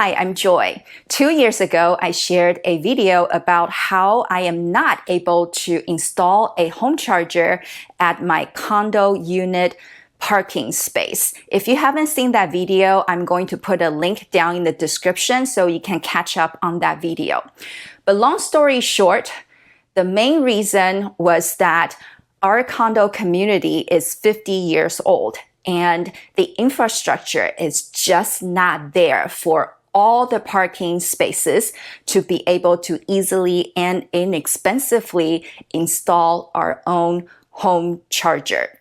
Hi, I'm Joy. 2 years ago, I shared a video about how I am not able to install a home charger at my condo unit parking space. If you haven't seen that video, I'm going to put a link down in the description so you can catch up on that video. But long story short, the main reason was that our condo community is 50 years old and the infrastructure is just not there for all the parking spaces to be able to easily and inexpensively install our own home charger.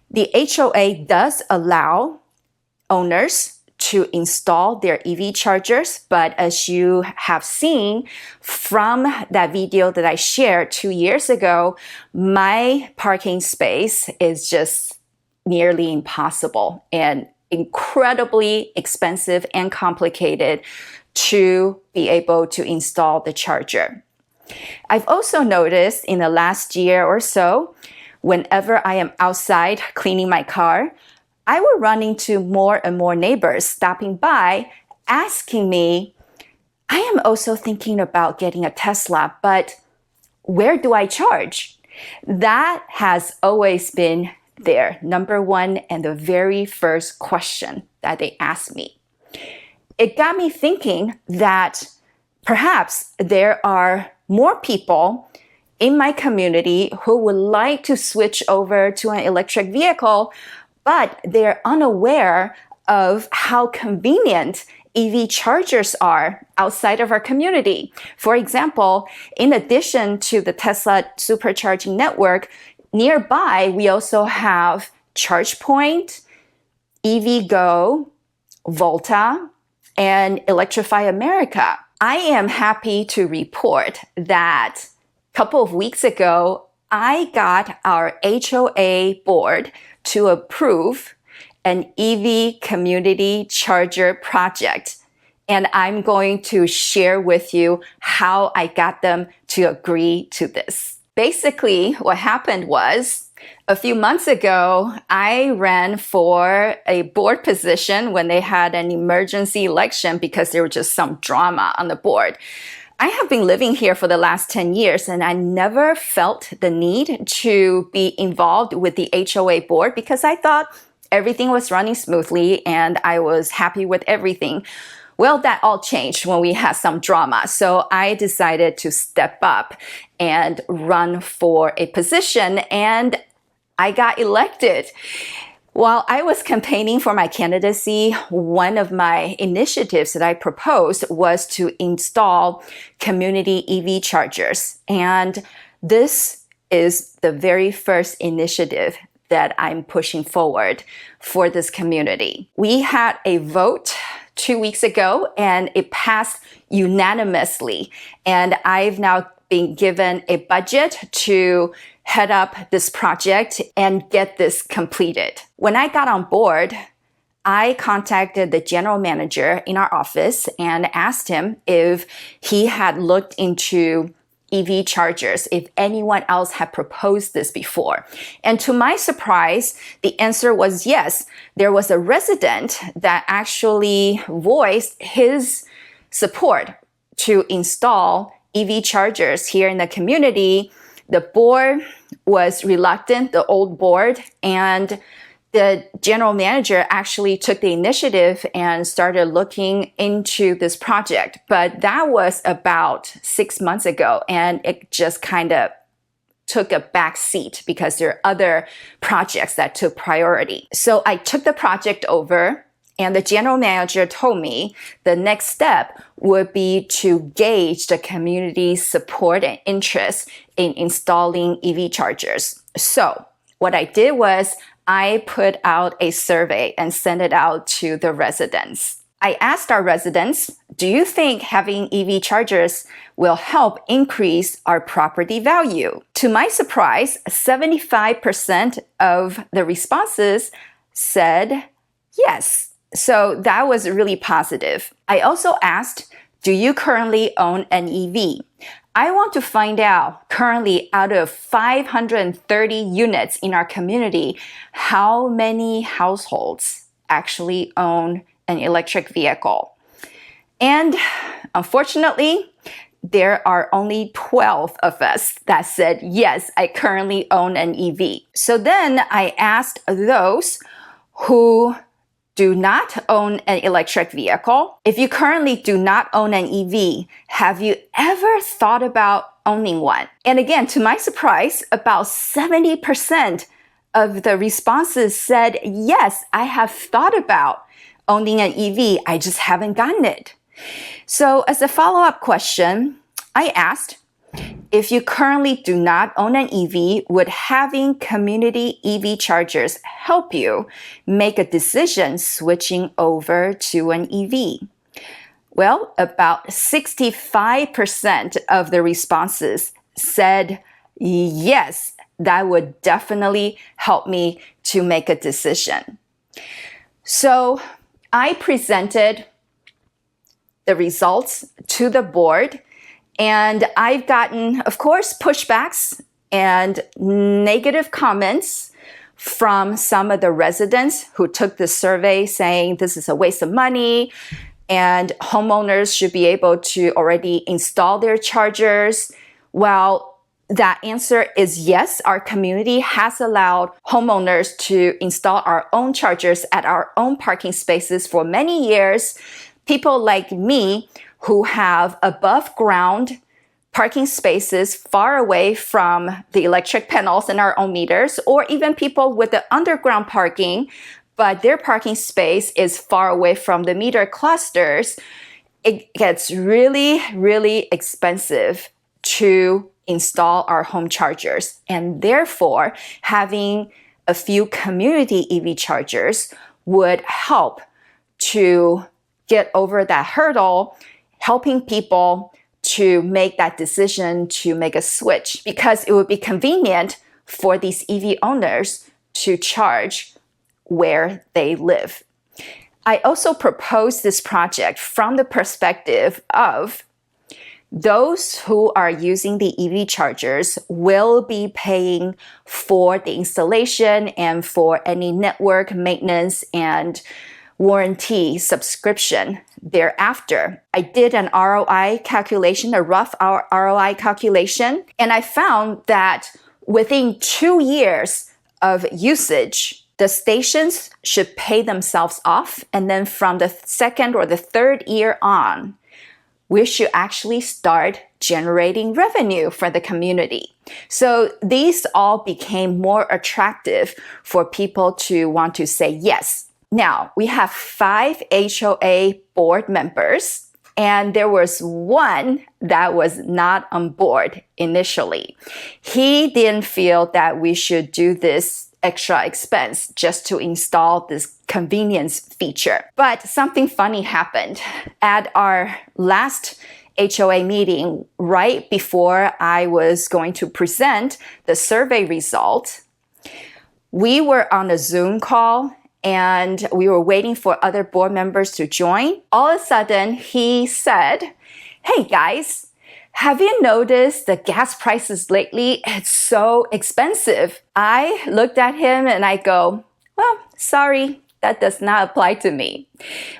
The HOA does allow owners to install their EV chargers, but as you have seen from that video that I shared 2 years ago, my parking space is just nearly impossible and incredibly expensive and complicated to be able to install the charger. I've also noticed in the last year or so, whenever I am outside cleaning my car, I will run into more and more neighbors stopping by asking me, I am also thinking about getting a Tesla, but where do I charge? That has always been their number one and the very first question that they asked me. It got me thinking that perhaps there are more people in my community who would like to switch over to an electric vehicle, but they're unaware of how convenient EV chargers are outside of our community. For example, in addition to the Tesla supercharging network, nearby, we also have ChargePoint, EVgo, Volta, and Electrify America. I am happy to report that a couple of weeks ago, I got our HOA board to approve an EV community charger project. And I'm going to share with you how I got them to agree to this. Basically, what happened was a few months ago, I ran for a board position when they had an emergency election because there was just some drama on the board. I have been living here for the last 10 years and I never felt the need to be involved with the HOA board because I thought everything was running smoothly and I was happy with everything. Well, that all changed when we had some drama. So I decided to step up and run for a position and I got elected. While I was campaigning for my candidacy, one of my initiatives that I proposed was to install community EV chargers. And this is the very first initiative that I'm pushing forward for this community. We had a vote 2 weeks ago and it passed unanimously. And I've now been given a budget to head up this project and get this completed. When I got on board, I contacted the general manager in our office and asked him if he had looked into EV chargers, if anyone else had proposed this before. And to my surprise, the answer was yes. There was a resident that actually voiced his support to install EV chargers here in the community. The board was reluctant, the old board, and the general manager actually took the initiative and started looking into this project. But that was about 6 months ago, and it just kind of took a back seat because there are other projects that took priority. So I took the project over, and the general manager told me the next step would be to gauge the community's support and interest in installing EV chargers. So what I did was I put out a survey and sent it out to the residents. I asked our residents, do you think having EV chargers will help increase our property value? To my surprise, 75% of the responses said yes. So that was really positive. I also asked, do you currently own an EV? I want to find out currently out of 530 units in our community, how many households actually own an electric vehicle. And unfortunately, there are only 12 of us that said, yes, I currently own an EV. So then I asked those who do not own an electric vehicle, if you currently do not own an EV, have you ever thought about owning one? And again, to my surprise, about 70% of the responses said, yes, I have thought about owning an EV, I just haven't gotten it. So as a follow-up question, I asked, if you currently do not own an EV, would having community EV chargers help you make a decision switching over to an EV? Well, about 65% of the responses said, yes, that would definitely help me to make a decision. So I presented the results to the board, and I've gotten, of course, pushbacks and negative comments from some of the residents who took the survey saying this is a waste of money and homeowners should be able to already install their chargers. Well, that answer is yes, our community has allowed homeowners to install our own chargers at our own parking spaces for many years. People like me who have above ground parking spaces far away from the electric panels in our own meters, or even people with the underground parking, but their parking space is far away from the meter clusters, it gets really, really expensive to install our home chargers. And therefore, having a few community EV chargers would help to get over that hurdle, helping people to make that decision to make a switch, because it would be convenient for these EV owners to charge where they live. I also proposed this project from the perspective of those who are using the EV chargers will be paying for the installation and for any network maintenance and warranty subscription thereafter. I did an ROI calculation, a rough ROI calculation, and I found that within 2 years of usage, the stations should pay themselves off. And then from the second or the third year on, we should actually start generating revenue for the community. So these all became more attractive for people to want to say yes. Now, we have 5 HOA board members, and there was one that was not on board initially. He didn't feel that we should do this extra expense just to install this convenience feature. But something funny happened. At our last HOA meeting, right before I was going to present the survey result, we were on a Zoom call and we were waiting for other board members to join. All of a sudden, he said, "Hey guys, have you noticed the gas prices lately? It's so expensive." I looked at him and I go, "Well, sorry, that does not apply to me."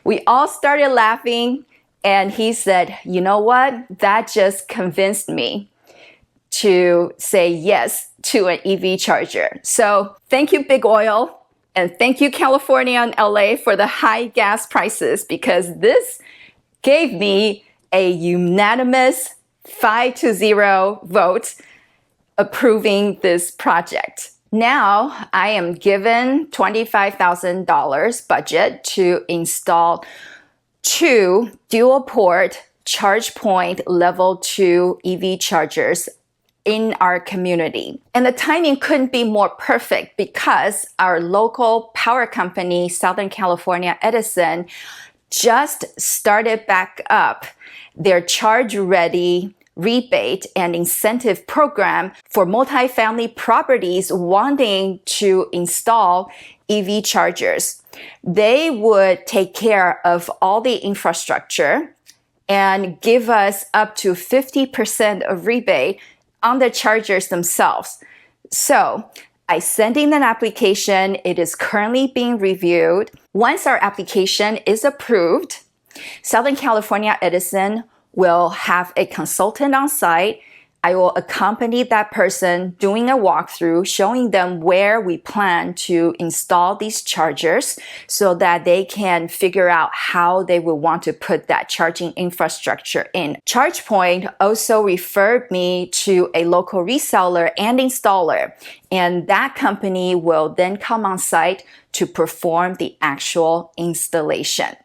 We all started laughing and he said, "You know what? That just convinced me to say yes to an EV charger." So thank you, Big Oil. And thank you, California and LA, for the high gas prices, because this gave me a unanimous 5-0 vote approving this project. Now I am given $25,000 budget to install 2 dual port ChargePoint level 2 EV chargers in our community. And the timing couldn't be more perfect because our local power company, Southern California Edison, just started back up their Charge Ready rebate and incentive program for multifamily properties wanting to install EV chargers. They would take care of all the infrastructure and give us up to 50% of rebate on the chargers themselves. So I sent in an application. It is currently being reviewed. Once our application is approved, Southern California Edison will have a consultant on site. I will accompany that person doing a walkthrough, showing them where we plan to install these chargers so that they can figure out how they will want to put that charging infrastructure in. ChargePoint also referred me to a local reseller and installer, and that company will then come on site to perform the actual installation.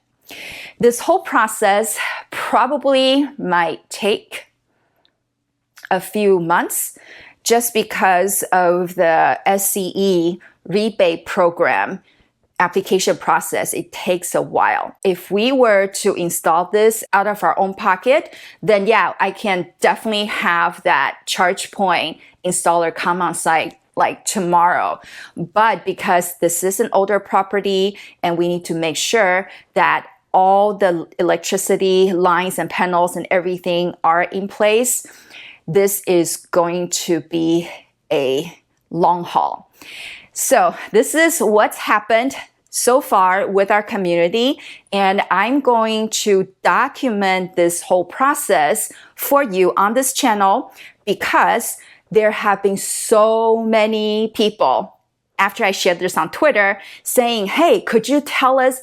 This whole process probably might take a few months just because of the SCE rebate program application process. It takes a while. If we were to install this out of our own pocket, then yeah, I can definitely have that ChargePoint installer come on site like tomorrow. But because this is an older property and we need to make sure that all the electricity lines and panels and everything are in place, this is going to be a long haul. So this is what's happened so far with our community, and I'm going to document this whole process for you on this channel because there have been so many people after I shared this on Twitter saying, hey, could you tell us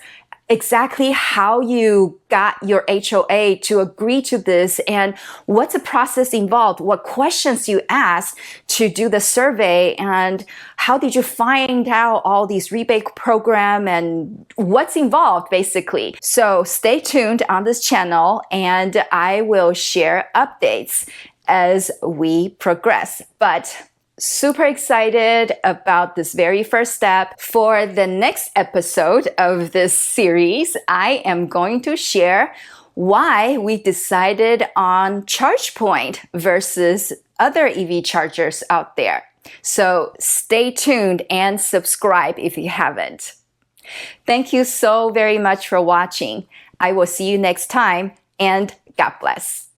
exactly how you got your HOA to agree to this and what's the process involved, what questions you asked to do the survey, and how did you find out all these rebate program and what's involved basically. So stay tuned on this channel and I will share updates as we progress. But super excited about this very first step. For the next episode of this series, I am going to share why we decided on ChargePoint versus other EV chargers out there. So stay tuned and subscribe if you haven't. Thank you so very much for watching. I will see you next time, and God bless.